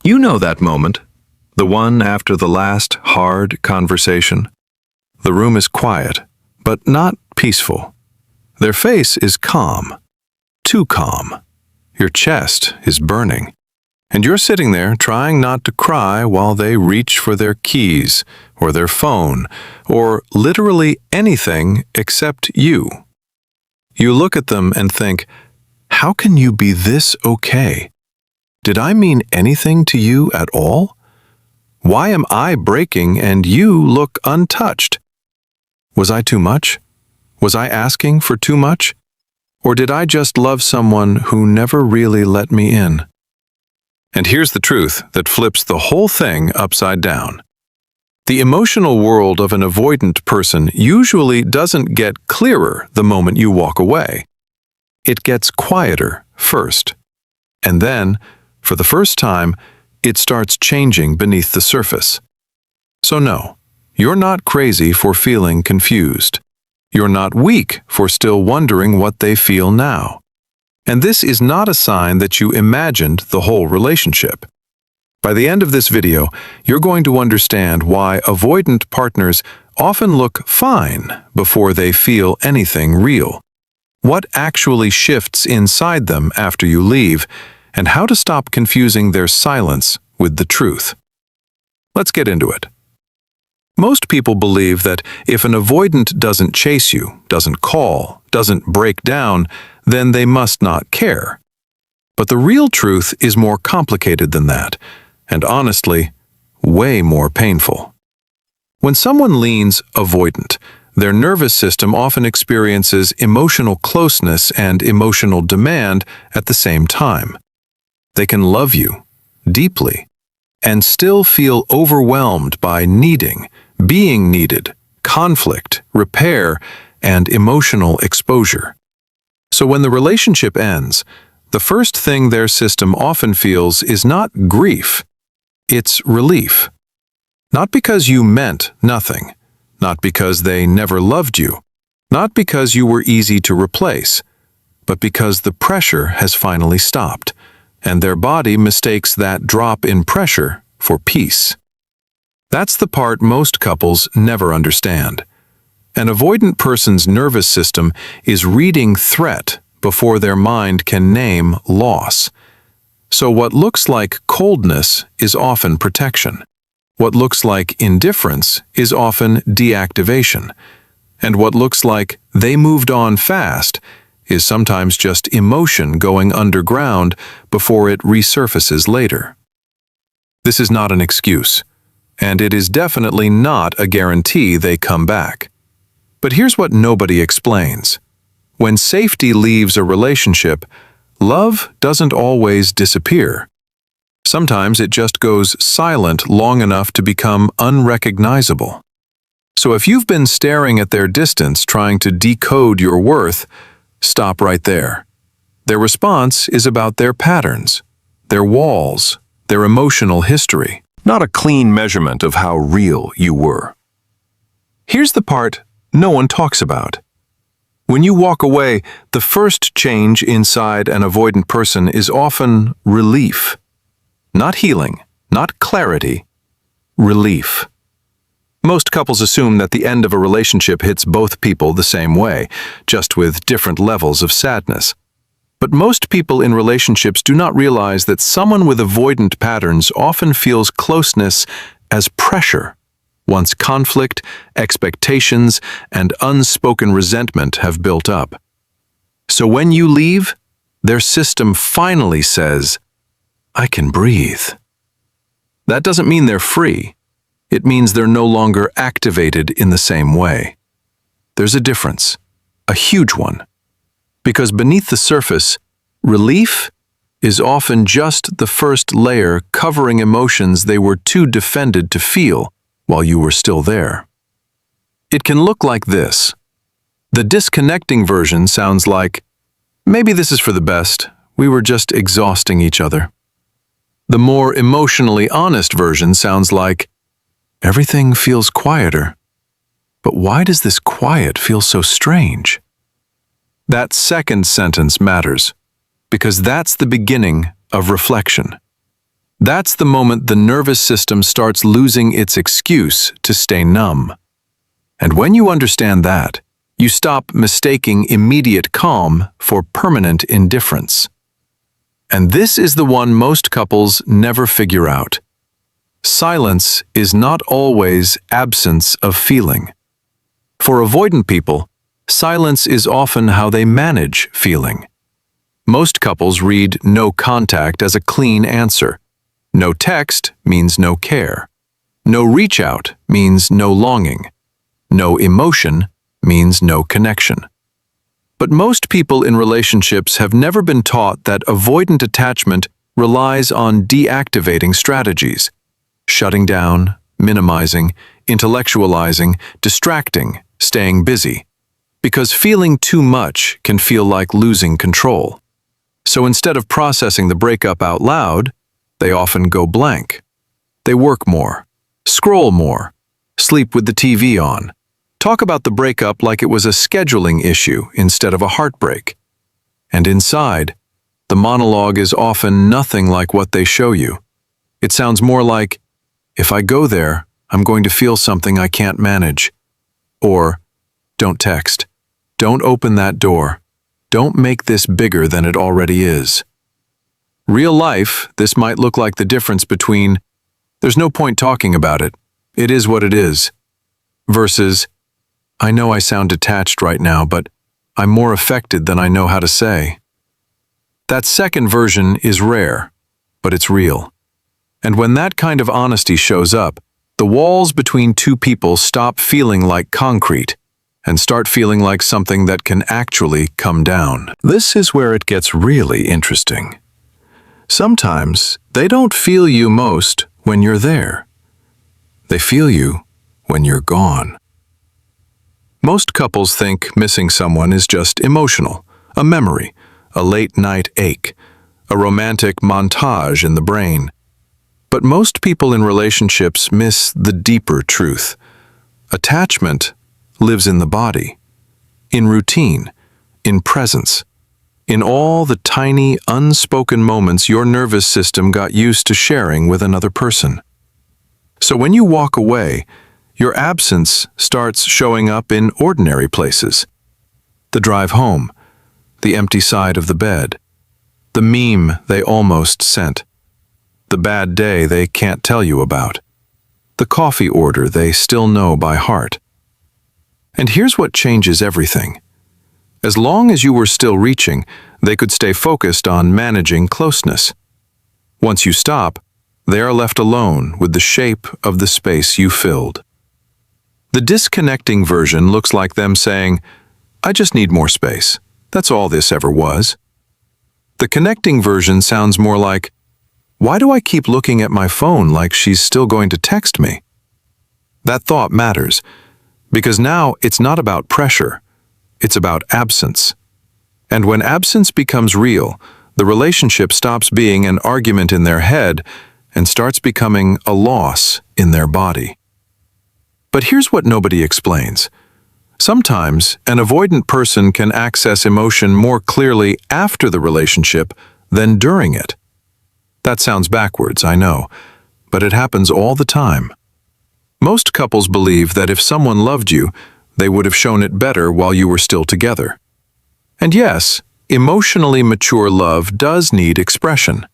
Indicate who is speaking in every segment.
Speaker 1: You know that moment, the one after the last hard conversation. The room is quiet, but not peaceful. Their face is calm, too calm. Your chest is burning, and you're sitting there trying not to cry while they reach for their keys or their phone or literally anything except you. You look at them and think, how can you be this okay? Did I mean anything to you at all? Why am I breaking and you look untouched? Was I too much? Was I asking for too much? Or did I just love someone who never really let me in? And here's the truth that flips the whole thing upside down. The emotional world of an avoidant person usually doesn't get clearer the moment you walk away. It gets quieter first, and then, for the first time, it starts changing beneath the surface. So no, you're not crazy for feeling confused. You're not weak for still wondering what they feel now. And this is not a sign that you imagined the whole relationship. By the end of this video, you're going to understand why avoidant partners often look fine before they feel anything real, what actually shifts inside them after you leave, and how to stop confusing their silence with the truth. Let's get into it. Most people believe that if an avoidant doesn't chase you, doesn't call, doesn't break down, then they must not care. But the real truth is more complicated than that, and honestly, way more painful. When someone leans avoidant, their nervous system often experiences emotional closeness and emotional demand at the same time. They can love you deeply and still feel overwhelmed by needing, being needed, conflict, repair, and emotional exposure. So when the relationship ends, the first thing their system often feels is not grief, it's relief. Not because you meant nothing, not because they never loved you, not because you were easy to replace, but because the pressure has finally stopped, and their body mistakes that drop in pressure for peace. That's the part most couples never understand. An avoidant person's nervous system is reading threat before their mind can name loss. So what looks like coldness is often protection. What looks like indifference is often deactivation. And what looks like they moved on fast is sometimes just emotion going underground before it resurfaces later. This is not an excuse, and it is definitely not a guarantee they come back. But here's what nobody explains. When safety leaves a relationship, love doesn't always disappear. Sometimes it just goes silent long enough to become unrecognizable. So if you've been staring at their distance trying to decode your worth, stop right there. Their response is about their patterns, their walls, their emotional history, not a clean measurement of how real you were. Here's the part no one talks about. When you walk away, the first change inside an avoidant person is often relief. Not healing, not clarity, relief. Most couples assume that the end of a relationship hits both people the same way, just with different levels of sadness. But most people in relationships do not realize that someone with avoidant patterns often feels closeness as pressure, once conflict, expectations, and unspoken resentment have built up. So when you leave, their system finally says, I can breathe. That doesn't mean they're free. It means they're no longer activated in the same way. There's a difference, a huge one. Because beneath the surface, relief is often just the first layer covering emotions they were too defended to feel while you were still there. It can look like this. The disconnecting version sounds like, maybe this is for the best, we were just exhausting each other. The more emotionally honest version sounds like, everything feels quieter. But why does this quiet feel so strange? That second sentence matters, because that's the beginning of reflection. That's the moment the nervous system starts losing its excuse to stay numb. And when you understand that, you stop mistaking immediate calm for permanent indifference. And this is the one most couples never figure out. Silence is not always absence of feeling. For avoidant people, silence is often how they manage feeling. Most couples read no contact as a clean answer. No text means no care. No reach out means no longing. No emotion means no connection. But most people in relationships have never been taught that avoidant attachment relies on deactivating strategies, shutting down, minimizing, intellectualizing, distracting, staying busy, because feeling too much can feel like losing control. So instead of processing the breakup out loud, they often go blank. They work more, scroll more, sleep with the TV on, talk about the breakup like it was a scheduling issue instead of a heartbreak. And inside, the monologue is often nothing like what they show you. It sounds more like, if I go there, I'm going to feel something I can't manage. Or, don't text. Don't open that door. Don't make this bigger than it already is. Real life, this might look like the difference between, there's no point talking about it, it is what it is, versus, I know I sound detached right now, but I'm more affected than I know how to say. That second version is rare, but it's real. And when that kind of honesty shows up, the walls between two people stop feeling like concrete and start feeling like something that can actually come down. This is where it gets really interesting. Sometimes they don't feel you most when you're there. They feel you when you're gone. Most couples think missing someone is just emotional, a memory, a late-night ache, a romantic montage in the brain. But most people in relationships miss the deeper truth. Attachment lives in the body, in routine, in presence, in all the tiny, unspoken moments your nervous system got used to sharing with another person. So when you walk away, your absence starts showing up in ordinary places. The drive home, the empty side of the bed, the meme they almost sent, the bad day they can't tell you about, the coffee order they still know by heart. And here's what changes everything. As long as you were still reaching, they could stay focused on managing closeness. Once you stop, they are left alone with the shape of the space you filled. The disconnecting version looks like them saying, I just need more space. That's all this ever was. The connecting version sounds more like, why do I keep looking at my phone like she's still going to text me? That thought matters, because now it's not about pressure, it's about absence. And when absence becomes real, the relationship stops being an argument in their head and starts becoming a loss in their body. But here's what nobody explains. Sometimes, an avoidant person can access emotion more clearly after the relationship than during it. That sounds backwards, I know, but it happens all the time. Most couples believe that if someone loved you, they would have shown it better while you were still together. And yes, emotionally mature love does need expression.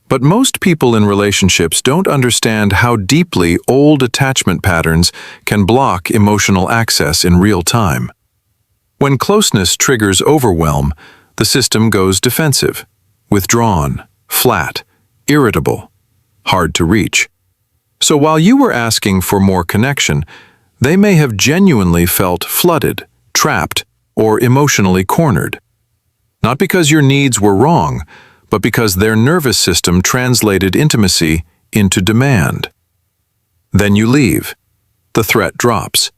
Speaker 1: But most people in relationships don't understand how deeply old attachment patterns can block emotional access in real time. When closeness triggers overwhelm, the system goes defensive, withdrawn, flat, irritable, hard to reach. So while you were asking for more connection, they may have genuinely felt flooded, trapped, or emotionally cornered. Not because your needs were wrong, but because their nervous system translated intimacy into demand. Then you leave. The threat drops,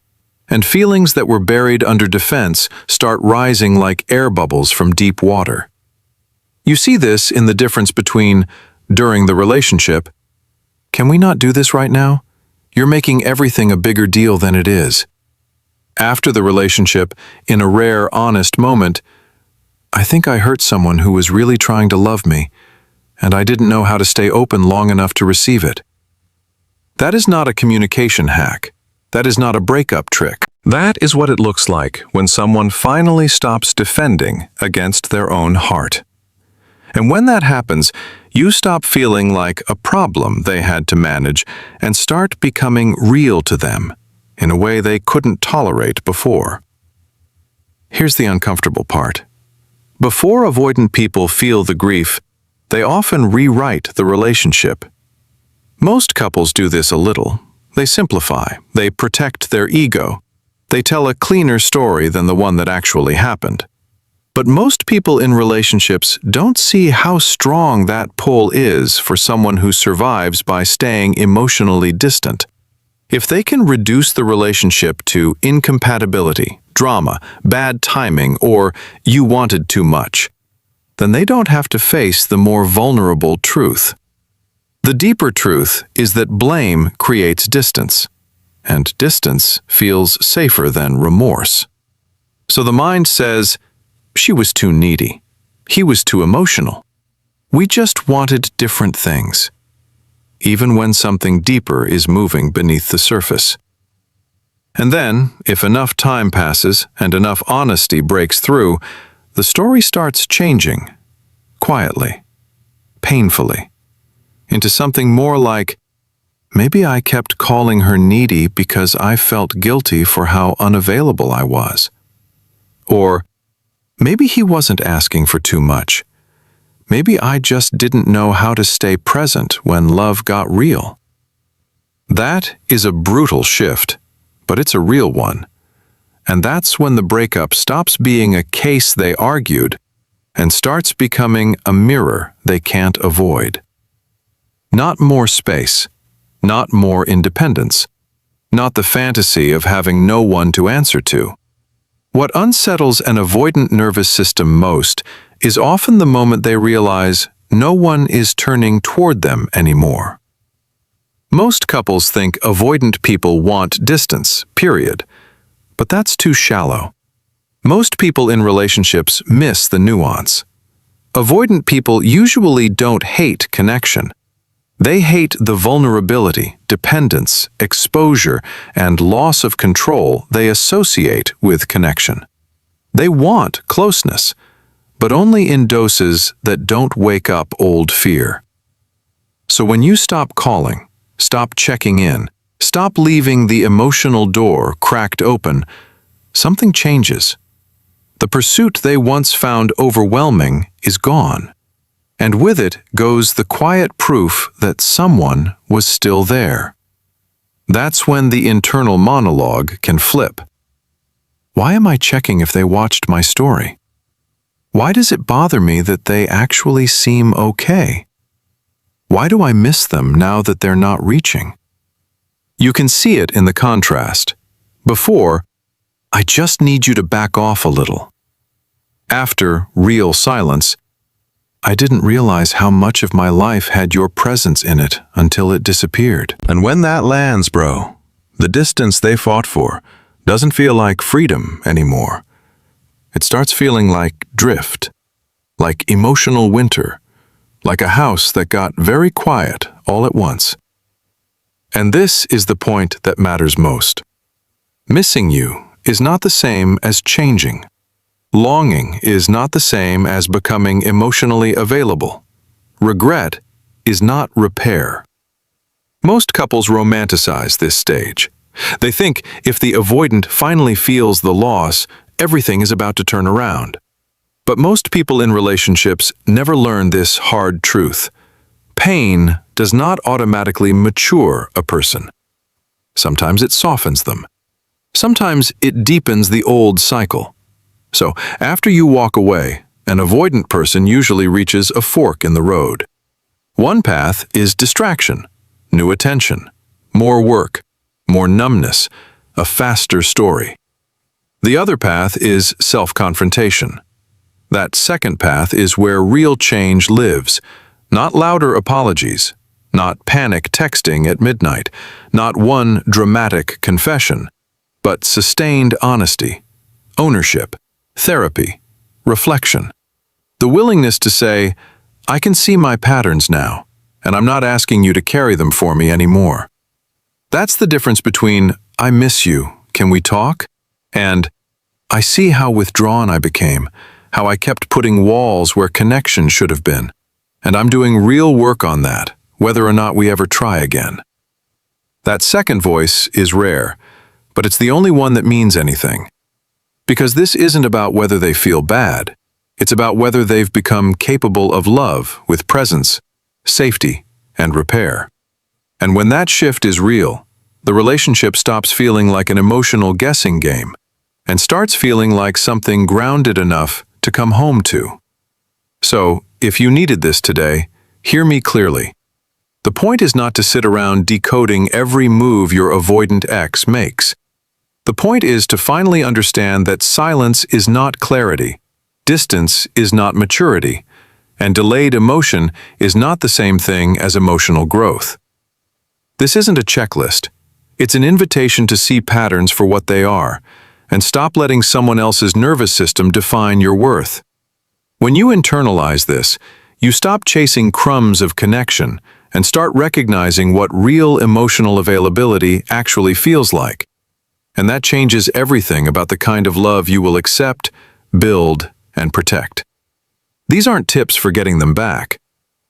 Speaker 1: and feelings that were buried under defense start rising like air bubbles from deep water. You see this in the difference between, during the relationship, can we not do this right now? You're making everything a bigger deal than it is. After the relationship, in a rare, honest moment, I think I hurt someone who was really trying to love me, and I didn't know how to stay open long enough to receive it. That is not a communication hack. That is not a breakup trick. That is what it looks like when someone finally stops defending against their own heart. And when that happens, you stop feeling like a problem they had to manage and start becoming real to them in a way they couldn't tolerate before. Here's the uncomfortable part. Before avoidant people feel the grief, they often rewrite the relationship. Most couples do this a little. They simplify, they protect their ego, they tell a cleaner story than the one that actually happened. But most people in relationships don't see how strong that pull is for someone who survives by staying emotionally distant. If they can reduce the relationship to incompatibility, drama, bad timing, or you wanted too much, then they don't have to face the more vulnerable truth. The deeper truth is that blame creates distance, and distance feels safer than remorse. So the mind says, she was too needy. He was too emotional. We just wanted different things, even when something deeper is moving beneath the surface. And then, if enough time passes and enough honesty breaks through, the story starts changing, quietly, painfully, into something more like, maybe I kept calling her needy because I felt guilty for how unavailable I was. Or, maybe he wasn't asking for too much. Maybe I just didn't know how to stay present when love got real. That is a brutal shift, but it's a real one. And that's when the breakup stops being a case they argued and starts becoming a mirror they can't avoid. Not more space, not more independence, not the fantasy of having no one to answer to. What unsettles an avoidant nervous system most is often the moment they realize no one is turning toward them anymore. Most couples think avoidant people want distance, period. But that's too shallow. Most people in relationships miss the nuance. Avoidant people usually don't hate connection. They hate the vulnerability, dependence, exposure, and loss of control they associate with connection. They want closeness, but only in doses that don't wake up old fear. So when you stop calling, stop checking in, stop leaving the emotional door cracked open, something changes. The pursuit they once found overwhelming is gone. And with it goes the quiet proof that someone was still there. That's when the internal monologue can flip. Why am I checking if they watched my story? Why does it bother me that they actually seem okay? Why do I miss them now that they're not reaching? You can see it in the contrast. Before, I just need you to back off a little. After real silence, I didn't realize how much of my life had your presence in it until it disappeared. And when that lands, bro, the distance they fought for doesn't feel like freedom anymore. It starts feeling like drift, like emotional winter, like a house that got very quiet all at once. And this is the point that matters most. Missing you is not the same as changing. Longing is not the same as becoming emotionally available. Regret is not repair. Most couples romanticize this stage. They think if the avoidant finally feels the loss, everything is about to turn around. But most people in relationships never learn this hard truth. Pain does not automatically mature a person. Sometimes it softens them. Sometimes it deepens the old cycle. So, after you walk away, an avoidant person usually reaches a fork in the road. One path is distraction, new attention, more work, more numbness, a faster story. The other path is self-confrontation. That second path is where real change lives, not louder apologies, not panic texting at midnight, not one dramatic confession, but sustained honesty, ownership, therapy, reflection. The willingness to say, I can see my patterns now, and I'm not asking you to carry them for me anymore. That's the difference between, I miss you, can we talk? And, I see how withdrawn I became, how I kept putting walls where connection should have been. And I'm doing real work on that, whether or not we ever try again. That second voice is rare, but it's the only one that means anything. Because this isn't about whether they feel bad. It's about whether they've become capable of love with presence, safety, and repair. And when that shift is real, the relationship stops feeling like an emotional guessing game and starts feeling like something grounded enough to come home to. So, if you needed this today, hear me clearly. The point is not to sit around decoding every move your avoidant ex makes. The point is to finally understand that silence is not clarity, distance is not maturity, and delayed emotion is not the same thing as emotional growth. This isn't a checklist. It's an invitation to see patterns for what they are, and stop letting someone else's nervous system define your worth. When you internalize this, you stop chasing crumbs of connection and start recognizing what real emotional availability actually feels like. And that changes everything about the kind of love you will accept, build, and protect. These aren't tips for getting them back.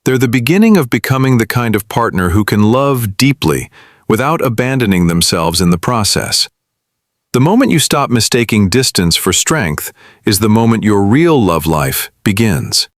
Speaker 1: They're the beginning of becoming the kind of partner who can love deeply without abandoning themselves in the process. The moment you stop mistaking distance for strength is the moment your real love life begins.